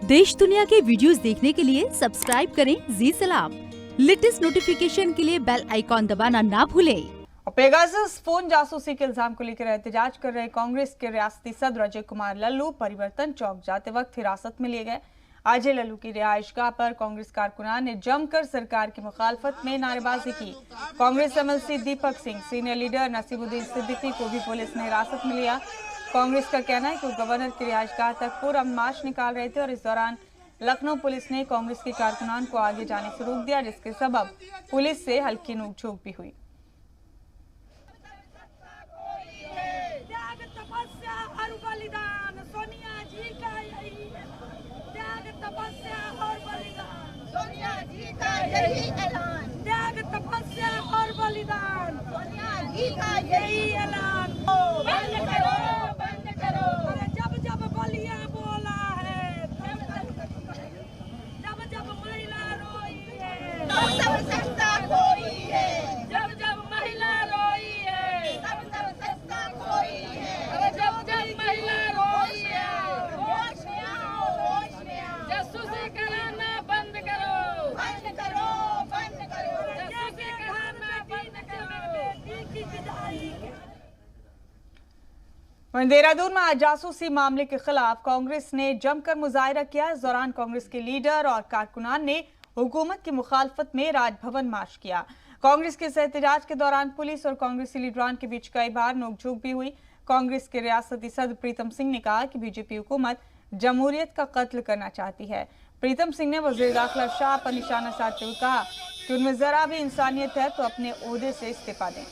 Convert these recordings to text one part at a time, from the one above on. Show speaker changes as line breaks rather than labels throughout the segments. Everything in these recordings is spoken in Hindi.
देश दुनिया के वीडियोस देखने के लिए सब्सक्राइब करें जी सलाम। लेटेस्ट नोटिफिकेशन के लिए बेल आइकॉन दबाना ना भूलें।
पेगासस फोन जासूसी के इल्जाम को लेकर एहतजाज कर रहे कांग्रेस के रियासती सदर अजय कुमार लल्लू परिवर्तन चौक जाते वक्त हिरासत में लिए गए। अजय लल्लू की रिहाइशगाह पर कांग्रेस कारकुनान ने जमकर सरकार की मुखालफत में नारेबाजी की। Congress MLC Deepak Singh, senior leader नसीबुद्दीन Siddiqui को भी पुलिस ने हिरासत में लिया। कांग्रेस का कहना है कि वो गवर्नर की रिहाइशगाह तक पूरा मार्च निकाल रहे थे और इस दौरान लखनऊ पुलिस ने कांग्रेस के कारकुनान को आगे जाने से रोक दिया, जिसके सबब पुलिस से हल्की नोकझोंक भी हुई।
सोनिया जी का यही ऐलान, त्याग तपस्या और बलिदान, सोनिया जी का यही ऐलान। बंद करो, बंद करो। अरे जब जब बलिया बोला है, जब जब महिला रोई है, तब सस्ता कोई है, जब जब महिला रोई है, तब सस्ता कोई है। अरे जब जब महिला रोई है, होश में आओ, होश में आओ। जासूसी कराना बंद करो, बंद करो, बंद करो। जासूसी कराना बंद करो। बेटी की विदाई।
देहरादून में आज जासूसी मामले के खिलाफ कांग्रेस ने जमकर मुजाहरा किया। इस दौरान कांग्रेस के लीडर और कारकुनान ने हुकूमत की मुखालफत में राजभवन मार्च किया। कांग्रेस के इस एहतजाज के दौरान पुलिस और कांग्रेसी लीडरान के बीच कई बार नोकझोंक भी हुई। कांग्रेस के रियासती सदर प्रीतम सिंह ने कहा कि बीजेपी हुकूमत जमहूरियत का कत्ल करना चाहती है। प्रीतम सिंह ने वज़ीर दाखिला शाह पर निशाना साधते हुए कहा कि उनमें जरा भी इंसानियत है तो अपने ओहदे से इस्तीफा दें।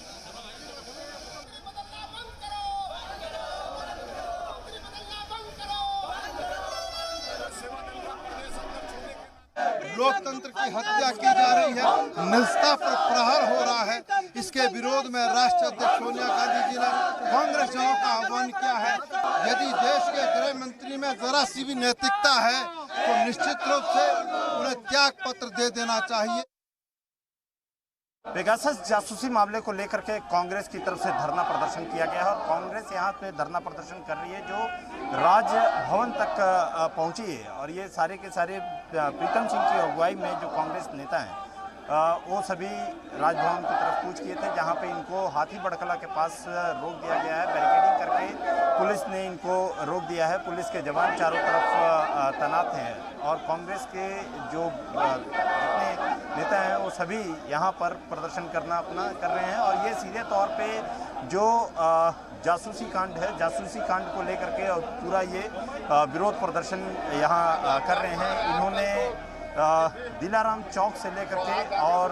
लोकतंत्र की हत्या की जा रही है, निजता पर प्रहार हो रहा है। इसके विरोध में राष्ट्रीय अध्यक्ष सोनिया गांधी जी ने कांग्रेस जनों का आह्वान किया है। यदि देश के गृह मंत्री में जरा सी भी नैतिकता है तो निश्चित रूप से उन्हें त्याग पत्र दे देना चाहिए।
पेगासस जासूसी मामले को लेकर के कांग्रेस की तरफ से धरना प्रदर्शन किया गया है और कांग्रेस यहाँ पे धरना प्रदर्शन कर रही है जो राजभवन तक पहुंची है। और ये सारे के सारे प्रीतम सिंह की अगुवाई में जो कांग्रेस नेता हैं वो सभी राजभवन की तरफ कूच किए थे, जहाँ पे इनको हाथी बड़कला के पास रोक दिया गया है। बैरिकेडिंग करके पुलिस ने इनको रोक दिया है। पुलिस के जवान चारों तरफ तैनात हैं और कांग्रेस के जो जितने नेता हैं वो सभी यहाँ पर प्रदर्शन करना अपना कर रहे हैं। और ये सीधे तौर पे जो जासूसी कांड है, जासूसी कांड को लेकर के और पूरा ये विरोध प्रदर्शन यहाँ कर रहे हैं। इन्होंने दिलाराम चौक से लेकर के और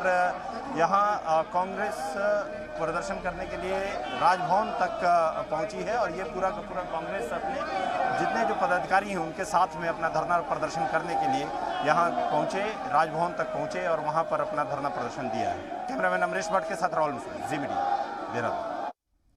यहाँ कांग्रेस प्रदर्शन करने के लिए राजभवन तक पहुंची है। और ये पूरा का पूरा कांग्रेस अपने जितने जो पदाधिकारी हैं उनके साथ में अपना धरना प्रदर्शन करने के लिए यहाँ पहुंचे, राजभवन तक पहुंचे और वहाँ पर अपना धरना प्रदर्शन दिया है। कैमरामैन अमरीश भट्ट के साथ राहुल मुस्लिम, जी मीडिया, देहरादून।